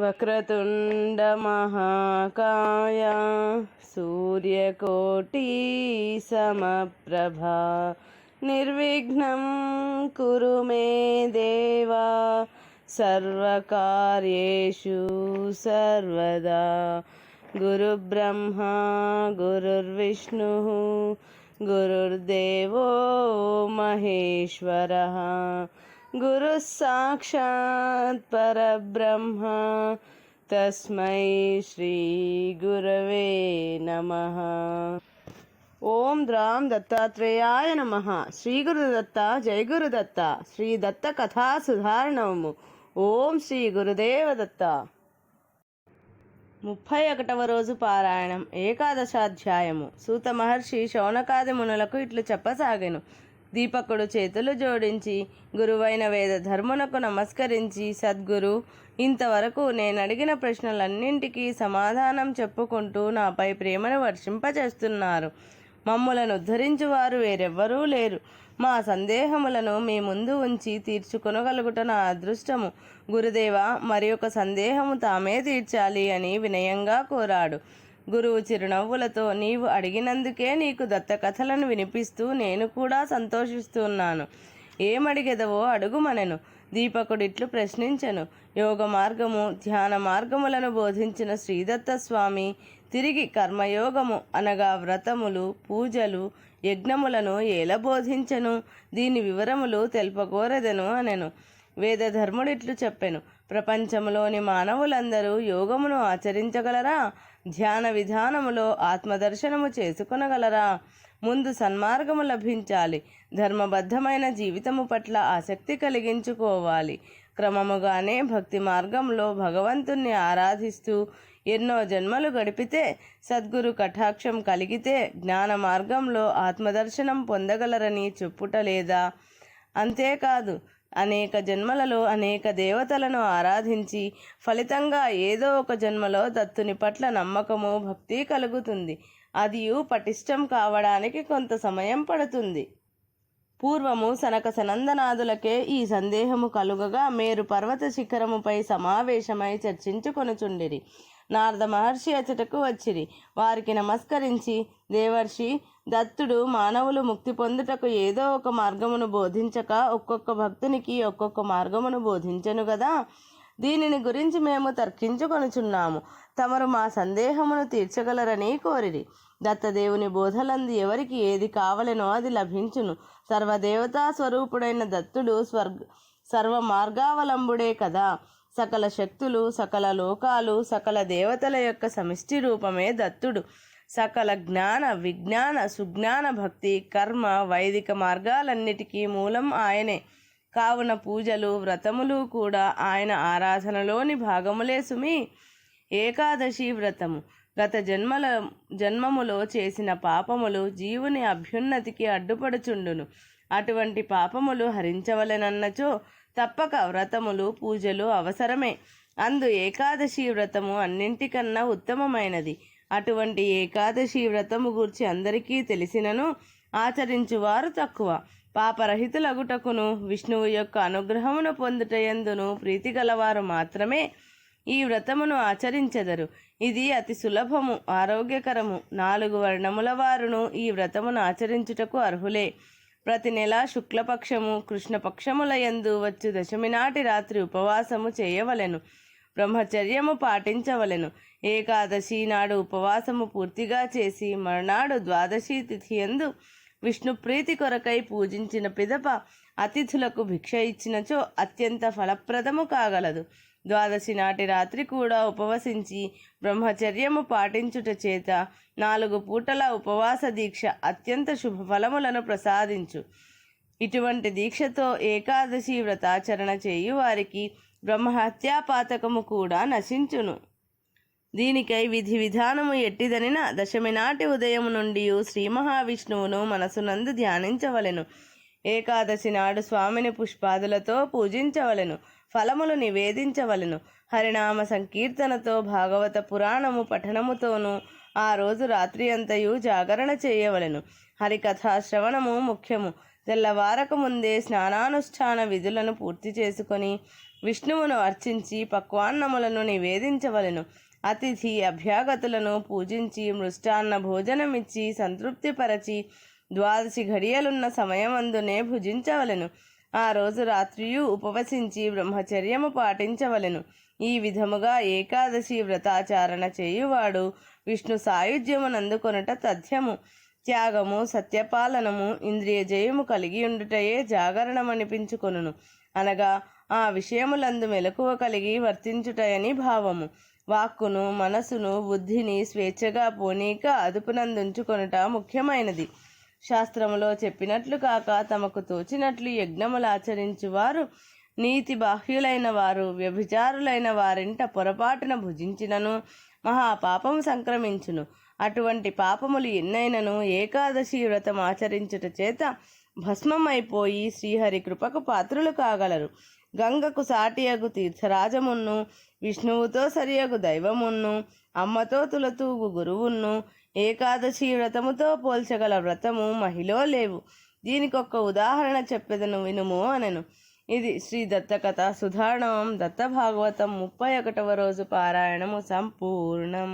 వక్రతుండ మహాకాయ సూర్యకోటి సమప్రభా నిర్విఘ్నం కురు మే దేవా సర్వకార్యేషు సర్వదా. గురుబ్రహ్మా గురుర్విష్ణుః గురుర్దేవో మహేశ్వరః గురుః సాక్షాత్ పరబ్రహ్మ తస్మై శ్రీ గురవే నమః. ఓం ద్రాం దత్తాత్రేయాయ నమః. శ్రీ గురుదత్త జయ గురుదత్త. శ్రీ దత్త కథా సుధారణము. ఓం శ్రీ గురుదేవ దత్త. 31వ రోజు పారాయణం. ఏకాదశాధ్యాయము. సూత మహర్షి శౌనకాది మునులకు ఇట్లు చెప్పసాగెను. దీపకుడు చేతులు జోడించి గురువైన వేద ధర్మునకు నమస్కరించి, సద్గురు, ఇంతవరకు నేను అడిగిన ప్రశ్నలన్నింటికీ సమాధానం చెప్పుకుంటూ నాపై ప్రేమను వర్షింపచేస్తున్నారు. మమ్ములను ఉద్ధరించువారు వేరెవ్వరూ లేరు. మా సందేహములను మీ ముందు ఉంచి తీర్చుకొనగలుగుట నా అదృష్టము. గురుదేవా, మరి ఒక సందేహము తామే తీర్చాలి అని వినయంగా కోరాడు. గురువు చిరునవ్వులతో, నీవు అడిగినందుకే నీకు దత్త కథలను వినిపిస్తూ నేను కూడా సంతోషిస్తున్నాను. ఏమడిగెదవో అడుగుమనెను. దీపకుడిట్లు ప్రశ్నించెను. యోగ మార్గము, ధ్యాన మార్గములను బోధించిన శ్రీదత్త స్వామి తిరిగి కర్మయోగము అనగా వ్రతములు, పూజలు, యజ్ఞములను ఎలా బోధించెను? దీని వివరములు తెలుపకోరెదను అనెను. వేదధర్ముడిట్లు చెప్పెను. ప్రపంచములోని మానవులందరూ యోగమును ఆచరించగలరా? ధ్యాన విధానములో ఆత్మదర్శనము చేసుకొనగలరా? ముందు సన్మార్గము లభించాలి. ధర్మబద్ధమైన జీవితము పట్ల ఆసక్తి కలిగించుకోవాలి. క్రమముగానే భక్తి మార్గంలో భగవంతుణ్ణి ఆరాధిస్తూ ఎన్నో జన్మలు గడిపితే, సద్గురు కటాక్షం కలిగితే జ్ఞాన మార్గంలో ఆత్మదర్శనం పొందగలరని చెప్పుట లేదా? అంతేకాదు, అనేక జన్మలలో అనేక దేవతలను ఆరాధించి ఫలితంగా ఏదో ఒక జన్మలో దత్తుని పట్ల నమ్మకము, భక్తి కలుగుతుంది. అదియు పటిష్టం కావడానికి కొంత సమయం పడుతుంది. పూర్వము సనక సనందనాదులకే ఈ సందేహము కలుగగా మేరు పర్వత శిఖరముపై సమావేశమై చర్చించుకొనుచుండిరి. నారద మహర్షి అచటకు వచ్చిరి. వారికి నమస్కరించి, దేవర్షి, దత్తుడు మానవులు ముక్తి పొందుటకు ఏదో ఒక మార్గమును బోధించక ఒక్కొక్క భక్తునికి ఒక్కొక్క మార్గమును బోధించెను గదా. దీనిని గురించి మేము తర్కించుకొనుచున్నాము. తమరు మా సందేహమును తీర్చగలరని కోరిరి. దత్తదేవుని బోధలందు ఎవరికి ఏది కావలెనో అది లభించును. సర్వదేవతా స్వరూపుడైన దత్తుడు సర్వ మార్గావలంబుడే కదా. సకల శక్తులు, సకల లోకాలు, సకల దేవతల యొక్క సమిష్టి రూపమే దత్తుడు. సకల జ్ఞాన, విజ్ఞాన, సుజ్ఞాన, భక్తి, కర్మ, వైదిక మార్గాలన్నిటికీ మూలం ఆయనే. కావున పూజలు, వ్రతములు కూడా ఆయన ఆరాధనలోని భాగములే సుమి. ఏకాదశి వ్రతము. గత జన్మములో చేసిన పాపములు జీవుని అభ్యున్నతికి అడ్డుపడుచుండును. అటువంటి పాపములు హరించవలెనన్నచో తప్పక వ్రతములు, పూజలు అవసరమే. అందు ఏకాదశి వ్రతము అన్నింటికన్నా ఉత్తమమైనది. అటువంటి ఏకాదశి వ్రతము గూర్చి అందరికీ తెలిసినను ఆచరించువారు తక్కువ. పాపరహితులగుటకును విష్ణువు యొక్క అనుగ్రహమును పొందుటయందును ప్రీతి గలవారు మాత్రమే ఈ వ్రతమును ఆచరించెదరు. ఇది అతి సులభము, ఆరోగ్యకరము. 4 వర్ణముల వారును ఈ వ్రతమును ఆచరించుటకు అర్హులే. ప్రతి నెల శుక్లపక్షము, కృష్ణపక్షముల యందు వచ్చు దశమి నాటి రాత్రి ఉపవాసము చేయవలెను. బ్రహ్మచర్యము పాటించవలెను. ఏకాదశి నాడు ఉపవాసము పూర్తిగా చేసి మరునాడు ద్వాదశి తిథి యందు విష్ణు ప్రీతి కొరకై పూజించిన పిదప అతిథులకు భిక్ష ఇచ్చినచో అత్యంత ఫలప్రదము కాగలదు. ద్వాదశి నాటి రాత్రి కూడా ఉపవసించి బ్రహ్మచర్యము పాటించుట చేత 4 పూటల ఉపవాస దీక్ష అత్యంత శుభఫలములను ప్రసాదించు. ఇటువంటి దీక్షతో ఏకాదశి వ్రతాచరణ చేయు వారికి బ్రహ్మహత్యాపాతకము కూడా నశించును. దీనికై విధి విధానము ఎట్టిదనిన దశమి నాటి ఉదయము నుండి శ్రీ మహావిష్ణువును మనసునందు ధ్యానించవలెను. ఏకాదశి నాడు స్వామిని పుష్పాదులతో పూజించవలెను. ఫలములు నివేదించవలెను. హరినామ సంకీర్తనతో, భాగవత పురాణము పఠనముతోనూ ఆ రోజు రాత్రి అంతయు జాగరణ చేయవలెను. హరికథా శ్రవణము ముఖ్యము. తెల్లవారక ముందే స్నానానుష్ఠాన విధులను పూర్తి చేసుకొని విష్ణువును అర్చించి పక్వాన్నములను నివేదించవలెను. అతిథి అభ్యాగతులను పూజించి మృష్టాన్న భోజనమిచ్చి సంతృప్తిపరచి 12 ఘడియలున్న సమయమందునే భుజించవలెను. ఆ రోజు రాత్రియు ఉపవసించి బ్రహ్మచర్యము పాటించవలెను. ఈ విధముగా ఏకాదశి వ్రతాచారణ చేయువాడు విష్ణు సాయుధ్యమునందుకొనుట తథ్యము. త్యాగము, సత్యపాలనము, ఇంద్రియ జయము కలిగి ఉండుటయే జాగరణమనిపించుకొనును. అనగా ఆ విషయములందు మెలకువ కలిగి వర్తించుటయని భావము. వాక్కును, మనసును, బుద్ధిని స్వేచ్ఛగా పోనీక అదుపునందుంచుకొనుట ముఖ్యమైనది. శాస్త్రములో చెప్పినట్లు కాక తమకు తోచినట్లు యజ్ఞములాచరించువారు నీతి బాహ్యులైన వారు వ్యభిచారులైన వారింట పొరపాటున భుజించినను మహాపాపము సంక్రమించును. అటువంటి పాపములు ఎన్నైనను ఏకాదశి వ్రతం ఆచరించుట చేత భస్మమైపోయి శ్రీహరి కృపకు పాత్రులు కాగలరు. గంగకు సాటియగు తీర్థరాజమును, విష్ణువుతో సరియగు దైవమును, అమ్మతో తులతూగు గురువును ఏకాదశి వ్రతముతో పోల్చగల వ్రతము మహిలో లేవు. దీనికొక్క ఉదాహరణ చెప్పెదను వినుము అనెను. ఇది శ్రీ దత్తకథ సుధారణం దత్త భాగవతం 31వ రోజు పారాయణము సంపూర్ణం.